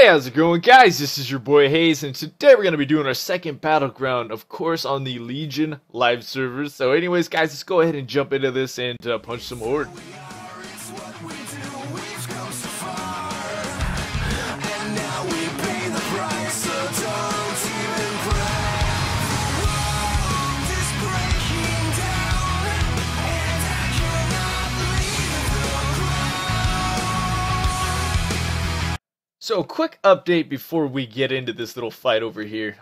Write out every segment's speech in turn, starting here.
Hey, how's it going, guys? This is your boy Haze, and today we're going to be doing our second Battleground, of course, on the Legion live servers. So anyways, guys, let's go ahead and jump into this and punch some horde. So, quick update before we get into this little fight over here.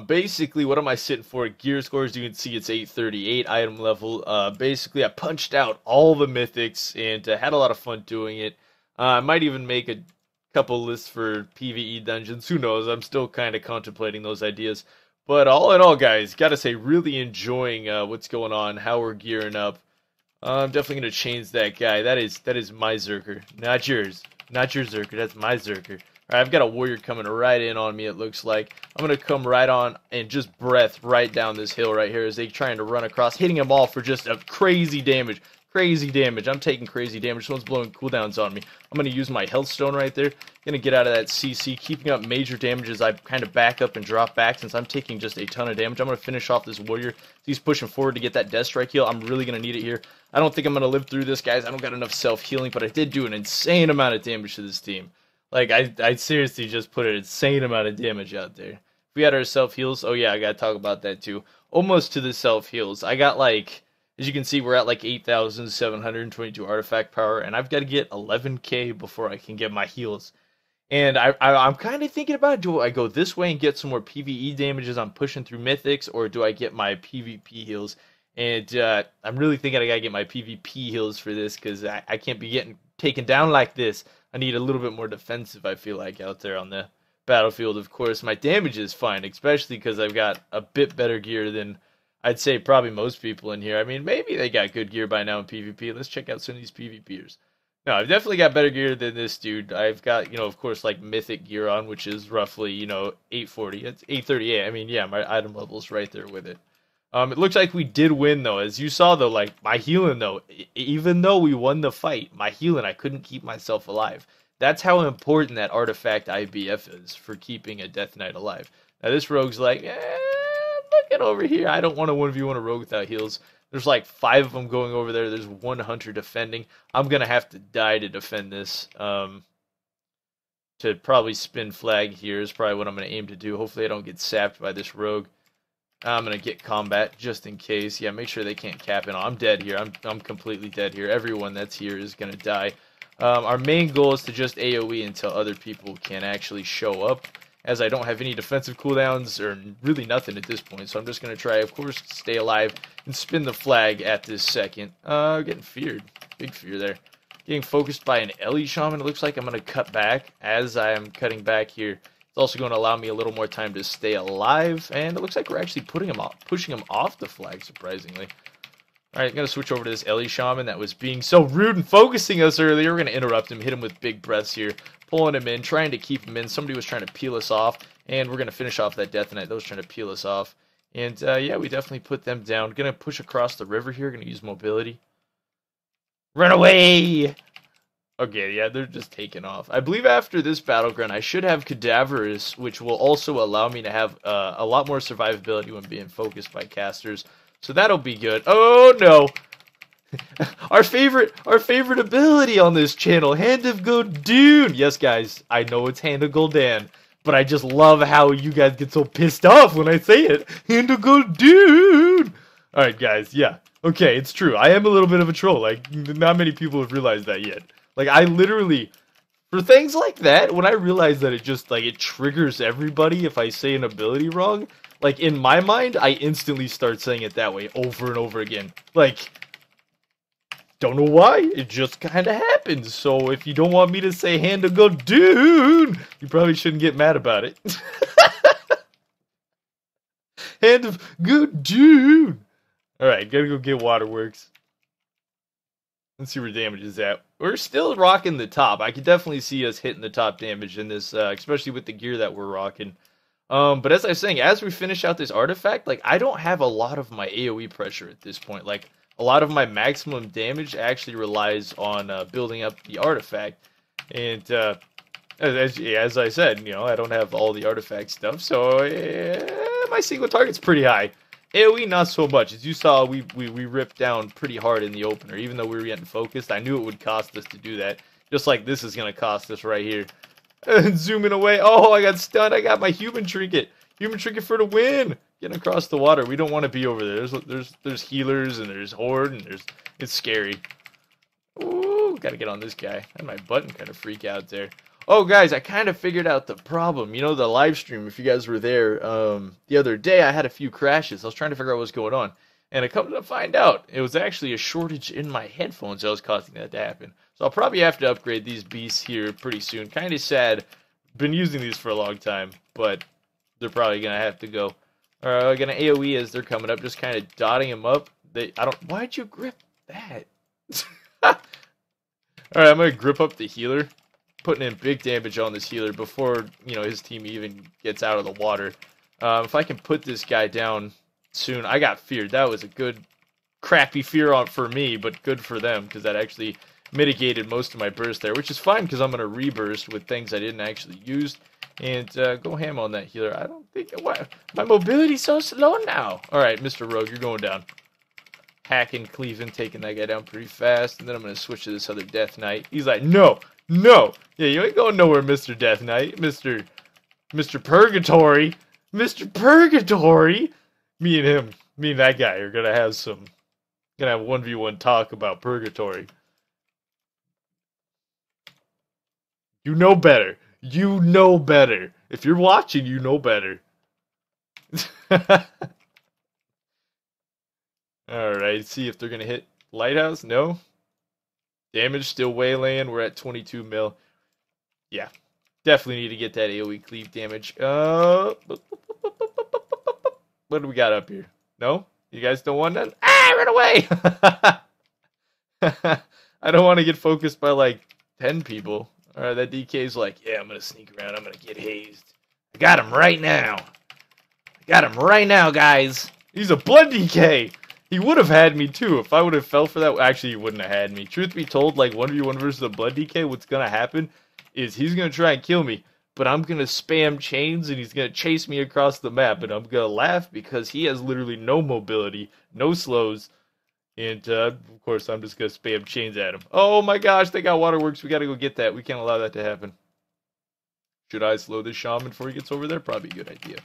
Basically, what am I sitting for? Gear scores, you can see it's 838 item level. Basically, I punched out all the mythics and had a lot of fun doing it. I might even make a couple lists for PvE dungeons. Who knows? I'm still kind of contemplating those ideas. But all in all, guys, gotta say, really enjoying what's going on, how we're gearing up. I'm definitely gonna change that guy. That is my Zerker, not yours. Not your Zerker, that's my Zerker. Alright, I've got a warrior coming right in on me, it looks like. I'm going to come right on and just breath right down this hill right here as they trying to run across, hitting them all for just a crazy damage. Crazy damage. I'm taking crazy damage. Someone's blowing cooldowns on me. I'm going to use my health stone right there. Going to get out of that CC, keeping up major damage as I kind of back up and drop back since I'm taking just a ton of damage. I'm going to finish off this warrior. He's pushing forward to get that death strike heal. I'm really going to need it here. I don't think I'm going to live through this, guys. I don't got enough self-healing, but I did do an insane amount of damage to this team. Like, I seriously just put an insane amount of damage out there. If we had our self-heals, oh yeah, I got to talk about that too. Almost to the self-heals. I got like... As you can see, we're at like 8,722 artifact power, and I've got to get 11k before I can get my heals. And I'm kind of thinking about, do I go this way and get some more PvE damage as I'm pushing through mythics, or do I get my PvP heals? And I'm really thinking I got to get my PvP heals for this, because I can't be getting taken down like this. I need a little bit more defensive, I feel like, out there on the battlefield. Of course, my damage is fine, especially because I've got a bit better gear than... I'd say probably most people in here. I mean, maybe they got good gear by now in PvP. Let's check out some of these PvPers. No, I've definitely got better gear than this dude. I've got, you know, of course, like mythic gear on, which is roughly, you know, 840. It's 838. I mean, yeah, my item level's right there with it. It looks like we did win, though. As you saw, though, like, my healing, though, even though we won the fight, my healing, I couldn't keep myself alive. That's how important that artifact IBF is for keeping a Death Knight alive. Now, this rogue's like, get over here. I don't want to 1v1 a rogue without heals. There's like 5 of them going over there. There's 1 hunter defending. I'm going to have to die to defend this. To probably spin flag here is probably what I'm going to aim to do. Hopefully I don't get sapped by this rogue. I'm going to get combat just in case. Yeah, make sure they can't cap it. I'm dead here. I'm completely dead here. Everyone that's here is going to die. Our main goal is to just AoE until other people can actually show up, as I don't have any defensive cooldowns, or really nothing at this point. So I'm just going to try, of course, to stay alive and spin the flag at this second. Getting feared. Big fear there. Getting focused by an Ellie Shaman. It looks like I'm going to cut back as I am cutting back here. It's also going to allow me a little more time to stay alive. And it looks like we're actually pushing him off the flag, surprisingly. Alright, I'm going to switch over to this Ellie Shaman that was being so rude and focusing us earlier. We're going to interrupt him, hit him with big breaths here. Pulling him in, trying to keep him in. Somebody was trying to peel us off, and we're going to finish off that Death Knight that was trying to peel us off. And, yeah, we definitely put them down. Going to push across the river here. Going to use mobility. Run away! Okay, yeah, they're just taking off. I believe after this Battleground, I should have Cadaverous, which will also allow me to have a lot more survivability when being focused by casters. So that'll be good. Oh, no! Our favorite ability on this channel, Hand of Gul'dan. Yes, guys, I know it's Hand of Gul'dan, but I just love how you guys get so pissed off when I say it. Hand of Gul'dan. All right, guys, yeah, okay, it's true. I am a little bit of a troll. Like, not many people have realized that yet. Like, I literally, for things like that, when I realize that it just like it triggers everybody if I say an ability wrong, like in my mind, I instantly start saying it that way over and over again. Like, don't know why, it just kind of happens. So if you don't want me to say Hand of Gul'dan, you probably shouldn't get mad about it. Hand of Gul'dan. Alright, gotta go get Waterworks. Let's see where damage is at. We're still rocking the top. I could definitely see us hitting the top damage in this, especially with the gear that we're rocking. But as I was saying, as we finish out this artifact, like, I don't have a lot of my AoE pressure at this point. Like, a lot of my maximum damage actually relies on building up the artifact. And As I said, you know, I don't have all the artifact stuff, so my single target's pretty high. AoE, not so much. As you saw, we ripped down pretty hard in the opener. Even though we were getting focused, I knew it would cost us to do that. Just like this is going to cost us right here. Zooming away. Oh, I got stunned. I got my human trinket. Human trinket for the win. Getting across the water. We don't want to be over there. There's healers and there's horde and it's scary. Ooh, gotta get on this guy. And my button kind of freak out there. Oh, guys, I kind of figured out the problem. You know, the live stream, if you guys were there the other day, I had a few crashes. I was trying to figure out what was going on. And I come to find out, it was actually a shortage in my headphones that was causing that to happen. So I'll probably have to upgrade these beasts here pretty soon. Kind of sad. Been using these for a long time, but they're probably going to have to go. I'm going to AoE as they're coming up, just kind of dotting them up. Why'd you grip that? Alright, I'm going to grip up the healer. Putting in big damage on this healer before, you know, his team even gets out of the water. If I can put this guy down soon. I got feared. That was a good, crappy fear for me, but good for them, because that actually mitigated most of my burst there, which is fine, because I'm going to reburst with things I didn't actually use. And go ham on that healer. I don't think... What? My mobility's so slow now. Alright, Mr. Rogue, you're going down. Hacking, cleaving, taking that guy down pretty fast. And then I'm going to switch to this other Death Knight. He's like, no! No! Yeah, you ain't going nowhere, Mr. Death Knight. Mr. Purgatory. Mr. Purgatory! Me and that guy are going to have some... Gonna have a 1v1 talk about Purgatory. You know better. You know better. If you're watching, you know better. Alright, see if they're going to hit Lighthouse. No. Damage still waylaying. We're at 22 mil. Yeah. Definitely need to get that AoE cleave damage. What do we got up here? No? You guys don't want that? Ah, run away! I don't want to get focused by like 10 people. Alright, that DK's like, yeah, I'm going to sneak around. I'm going to get hazed. I got him right now. I got him right now, guys. He's a blood DK. He would have had me too. If I would have fell for that, actually, he wouldn't have had me. Truth be told, like 1v1 versus a blood DK, what's going to happen is he's going to try and kill me. But I'm going to spam chains and he's going to chase me across the map. And I'm going to laugh because he has literally no mobility, no slows. And, of course, I'm just going to spam chains at him. Oh my gosh, they got waterworks. We got to go get that. We can't allow that to happen. Should I slow this shaman before he gets over there? Probably a good idea.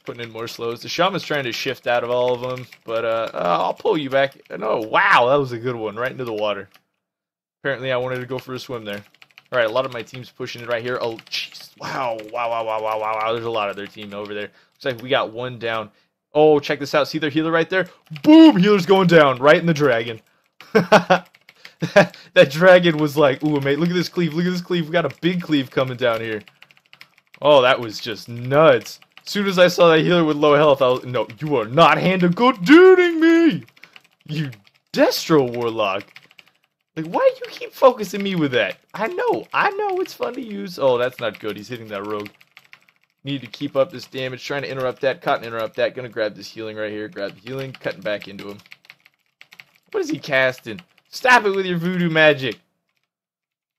Putting in more slows. The shaman's trying to shift out of all of them. But, I'll pull you back. No, wow, that was a good one. Right into the water. Apparently, I wanted to go for a swim there. Alright, a lot of my team's pushing it right here. Oh, jeez. Wow. There's a lot of their team over there. Looks like we got one down. Oh, check this out. See their healer right there? Boom! Healer's going down. Right in the dragon. That dragon was like, ooh, mate, look at this cleave. Look at this cleave. We got a big cleave coming down here. Oh, that was just nuts. As soon as I saw that healer with low health, I was, no, you are not hand-of-good-dudeing me! You Destro Warlock. Like, why do you keep focusing me with that? I know it's fun to use. Oh, that's not good. He's hitting that rogue. Need to keep up this damage. Trying to interrupt that. Caught and interrupt that. Gonna grab this healing right here. Grab the healing. Cutting back into him. What is he casting? Stop it with your voodoo magic.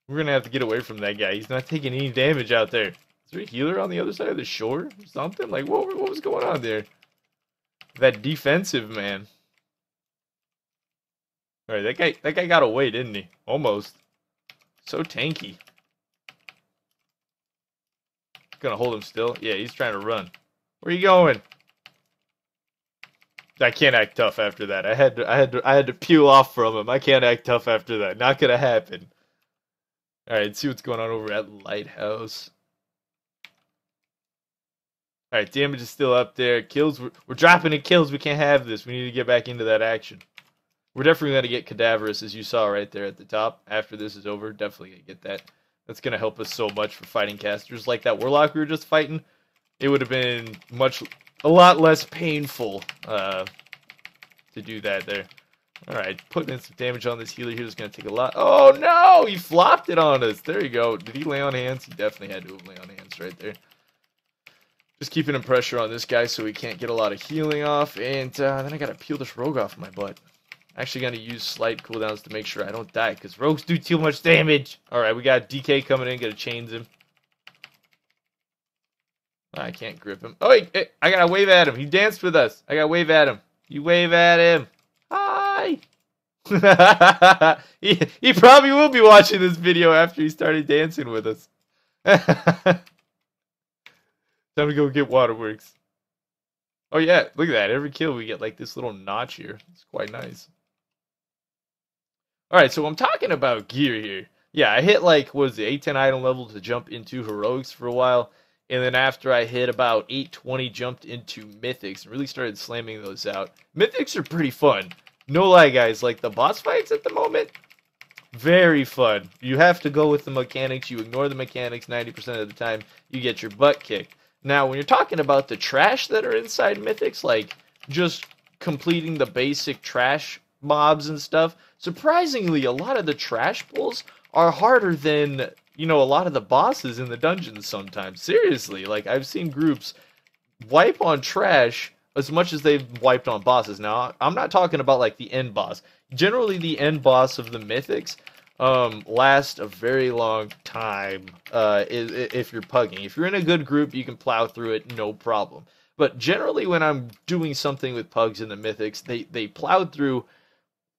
We're gonna have to get away from that guy. He's not taking any damage out there. Is there a healer on the other side of the shore? Or something? Like, what was going on there? That defensive man. Alright, that guy got away, didn't he? Almost. So tanky. Gonna hold him still. Yeah, he's trying to run. Where are you going? I can't act tough after that. I had to peel off from him. I can't act tough after that. Not gonna happen. Alright, let's see what's going on over at Lighthouse. Alright, damage is still up there. Kills, we're dropping in kills. We can't have this. We need to get back into that action. We're definitely going to get Cadaverous, as you saw right there at the top. After this is over, definitely going to get that. That's going to help us so much for fighting casters like that Warlock we were just fighting. It would have been a lot less painful to do that there. Alright, putting in some damage on this healer here is going to take a lot. Oh no! He flopped it on us. There you go. Did he lay on hands? He definitely had to have lay on hands right there. Just keeping pressure on this guy so he can't get a lot of healing off. And then I got to peel this rogue off my butt. Actually gonna use slight cooldowns to make sure I don't die, because rogues do too much damage. Alright, we got DK coming in, gonna chains him. I can't grip him. Oh, hey, I gotta wave at him. He danced with us. I gotta wave at him. You wave at him. Hi! he probably will be watching this video after he started dancing with us. Time to go get waterworks. Oh yeah, look at that. Every kill we get like this little notch here. It's quite nice. Alright, so I'm talking about gear here. Yeah, I hit like, what is it, 810 item level to jump into heroics for a while. And then after I hit about 820, jumped into mythics and really started slamming those out. Mythics are pretty fun. No lie, guys. Like, the boss fights at the moment, very fun. You have to go with the mechanics. You ignore the mechanics 90% of the time. You get your butt kicked. Now, when you're talking about the trash that are inside mythics, like just completing the basic trash mobs and stuff, surprisingly, a lot of the trash pulls are harder than, you know, a lot of the bosses in the dungeons sometimes. Seriously, like, I've seen groups wipe on trash as much as they've wiped on bosses. Now, I'm not talking about, like, the end boss. Generally, the end boss of the mythics last a very long time if you're pugging. If you're in a good group, you can plow through it, no problem. But generally, when I'm doing something with pugs in the mythics, they plowed through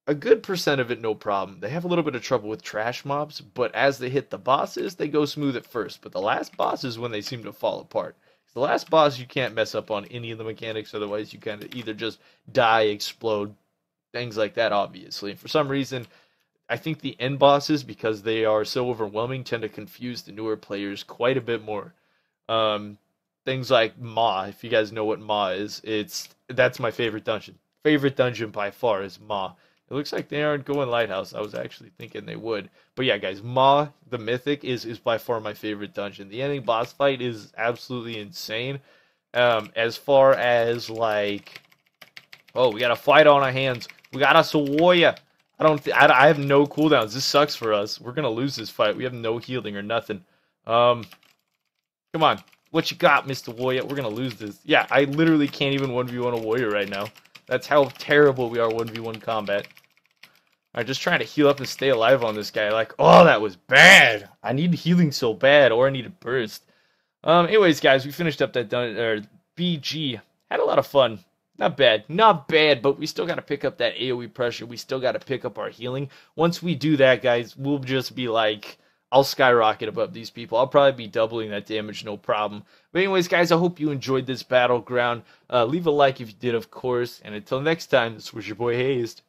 a good percent of it, no problem. They have a little bit of trouble with trash mobs, but as they hit the bosses, they go smooth at first. But the last boss is when they seem to fall apart. The last boss, you can't mess up on any of the mechanics, otherwise you kind of either just die, explode, things like that, obviously. And for some reason, I think the end bosses, because they are so overwhelming, tend to confuse the newer players quite a bit more. Things like Maw, if you guys know what Maw is, that's my favorite dungeon. Favorite dungeon by far is Maw. It looks like they aren't going Lighthouse. I was actually thinking they would. But yeah, guys, Maw, the Mythic, is by far my favorite dungeon. The ending boss fight is absolutely insane. As far as, like... Oh, we got a fight on our hands. We got a Sawaya. I have no cooldowns. This sucks for us. We're going to lose this fight. We have no healing or nothing. Come on. What you got, Mr. Warrior? We're going to lose this. Yeah, I literally can't even 1v1 a warrior right now. That's how terrible we are 1v1 combat. I'm just trying to heal up and stay alive on this guy. Like, oh, that was bad. I need healing so bad, or I need a burst. Anyways, guys, we finished up that BG. Had a lot of fun. Not bad. Not bad, but we still got to pick up that AoE pressure. We still got to pick up our healing. Once we do that, guys, we'll just be like... I'll skyrocket above these people. I'll probably be doubling that damage, no problem. But anyways, guys, I hope you enjoyed this Battleground. Leave a like if you did, of course. And until next time, this was your boy Hazzed.